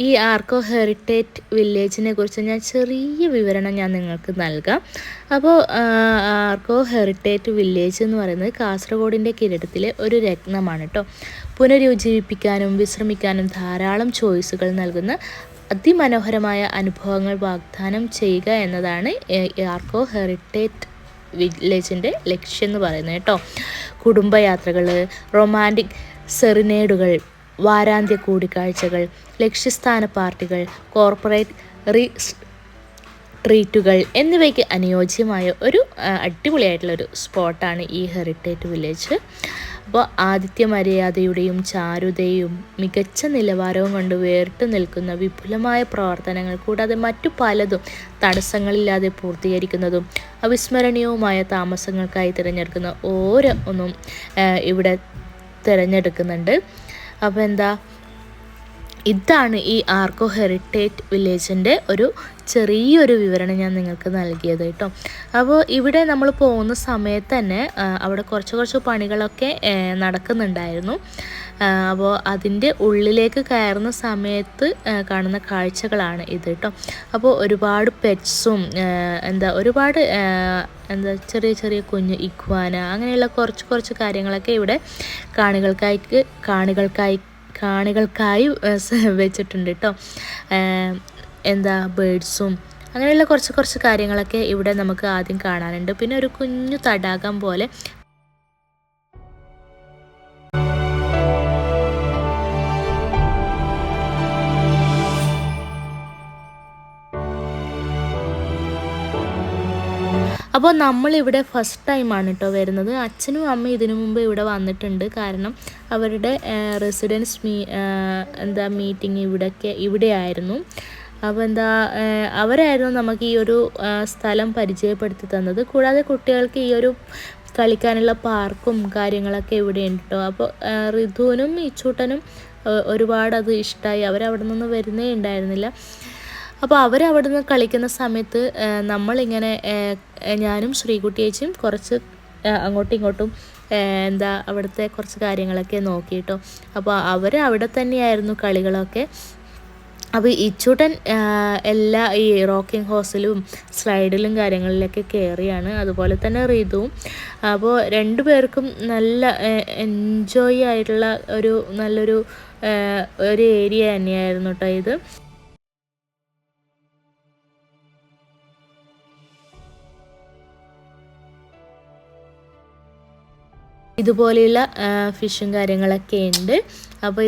ഈ ആർക്കോ ഹെറിറ്റേജ് വില്ലേജിനെ കുറിച്ച് ചെറിയ വിവരണം ഞാൻ നിങ്ങൾക്ക് നൽകാം. അപ്പോൾ ആർക്കോ ഹെറിറ്റേജ് വില്ലേജ് എന്ന് പറയുന്നത് കാസർഗോഡിൻ്റെ കിരീടത്തിലെ ഒരു രത്നമാണ് കേട്ടോ. പുനരുജ്ജീവിപ്പിക്കാനും വിശ്രമിക്കാനും ധാരാളം ചോയ്സുകൾ നൽകുന്ന അതിമനോഹരമായ അനുഭവങ്ങൾ വാഗ്ദാനം ചെയ്യുക എന്നതാണ് ആർക്കോ ഹെറിറ്റേജ് വില്ലേജിൻ്റെ ലക്ഷ്യം എന്ന് പറയുന്നത് കേട്ടോ. കുടുംബയാത്രകൾ, റൊമാൻറ്റിക് സെറിനേഡുകൾ, വാരാന്ത്യ കൂടിക്കാഴ്ചകൾ, ലക്ഷ്യസ്ഥാന പാർട്ടികൾ, കോർപ്പറേറ്റ് ട്രീറ്റുകൾ എന്നിവയ്ക്ക് അനുയോജ്യമായ ഒരു അടിപൊളിയായിട്ടുള്ളൊരു സ്പോട്ടാണ് ഈ ഹെറിറ്റേജ് വില്ലേജ്. അപ്പോൾ ആതിഥ്യ മര്യാദയുടെയും ചാരുതയും മികച്ച നിലവാരവും കൊണ്ട് വേറിട്ട് നിൽക്കുന്ന വിപുലമായ പ്രവർത്തനങ്ങൾ, കൂടാതെ മറ്റു പലതും തടസ്സങ്ങളില്ലാതെ പൂർത്തീകരിക്കുന്നതും അവിസ്മരണീയവുമായ താമസങ്ങൾക്കായി തിരഞ്ഞെടുക്കുന്ന ഒന്നും ഇവിടെ തിരഞ്ഞെടുക്കുന്നുണ്ട്. അപ്പോൾ ഇതാണ് ഈ ആർക്കോ ഹെറിറ്റേജ് വില്ലേജിൻ്റെ ഒരു ചെറിയൊരു വിവരണം ഞാൻ നിങ്ങൾക്ക് നൽകിയത് കേട്ടോ. അപ്പോൾ ഇവിടെ നമ്മൾ പോകുന്ന സമയത്ത് തന്നെ അവിടെ കുറച്ച് പണികളൊക്കെ നടക്കുന്നുണ്ടായിരുന്നു. അപ്പോൾ അതിൻ്റെ ഉള്ളിലേക്ക് കയറുന്ന സമയത്ത് കാണുന്ന കാഴ്ചകളാണ് ഇത് കേട്ടോ. അപ്പോൾ ഒരുപാട് പെറ്റ്സും ഒരുപാട് ചെറിയ കുഞ്ഞു ഇഗ്വാന അങ്ങനെയുള്ള കുറച്ച് കാര്യങ്ങളൊക്കെ ഇവിടെ കാണികൾക്കായി വെച്ചിട്ടുണ്ട് കേട്ടോ. ബേഡ്സും അങ്ങനെയുള്ള കുറച്ച് കാര്യങ്ങളൊക്കെ ഇവിടെ നമുക്ക് ആദ്യം കാണാനുണ്ട്. പിന്നെ ഒരു കുഞ്ഞു തടാകം പോലെ അപ്പോൾ നമ്മളിവിടെ ഫസ്റ്റ് ടൈമാണ് കേട്ടോ വരുന്നത്. അച്ഛനും അമ്മയും ഇതിനു മുമ്പ് ഇവിടെ വന്നിട്ടുണ്ട്. കാരണം അവരുടെ റെസിഡൻസ് മീറ്റിംഗ് ഇവിടെയായിരുന്നു. അപ്പോൾ അവരായിരുന്നു നമുക്ക് ഈ ഒരു സ്ഥലം പരിചയപ്പെടുത്തി തന്നത്. കൂടാതെ കുട്ടികൾക്ക് ഈ ഒരു കളിക്കാനുള്ള പാർക്കും കാര്യങ്ങളൊക്കെ ഇവിടെ ഉണ്ട് കേട്ടോ. അപ്പോൾ ഋതുവിനും ഇച്ചൂട്ടനും ഒരുപാട് അത് ഇഷ്ടമായി. അവരവിടെ നിന്ന് വരുന്നേ ഉണ്ടായിരുന്നില്ല. അപ്പോൾ അവരവിടെ നിന്ന് കളിക്കുന്ന സമയത്ത് നമ്മളിങ്ങനെ ഞാനും ശ്രീകുട്ടി ചേച്ചിയും കുറച്ച് അങ്ങോട്ടും ഇങ്ങോട്ടും അവിടുത്തെ കുറച്ച് കാര്യങ്ങളൊക്കെ നോക്കിയിട്ടോ. അപ്പോൾ അവിടെ തന്നെയായിരുന്നു കളികളൊക്കെ. അപ്പോൾ ഇച്ചൂട്ടൻ ഈ റോക്കിംഗ് ഹോഴ്സിലും സ്ലൈഡിലും കാര്യങ്ങളിലൊക്കെ കയറിയാണ്. അതുപോലെ തന്നെ ഋതുവും. അപ്പോൾ രണ്ടുപേർക്കും നല്ല എൻജോയ് ആയിട്ടുള്ള നല്ലൊരു ഏരിയ തന്നെയായിരുന്നു കേട്ടോ ഇത്. ഇതുപോലെയുള്ള ഫിഷും കാര്യങ്ങളൊക്കെ ഉണ്ട്. അപ്പോൾ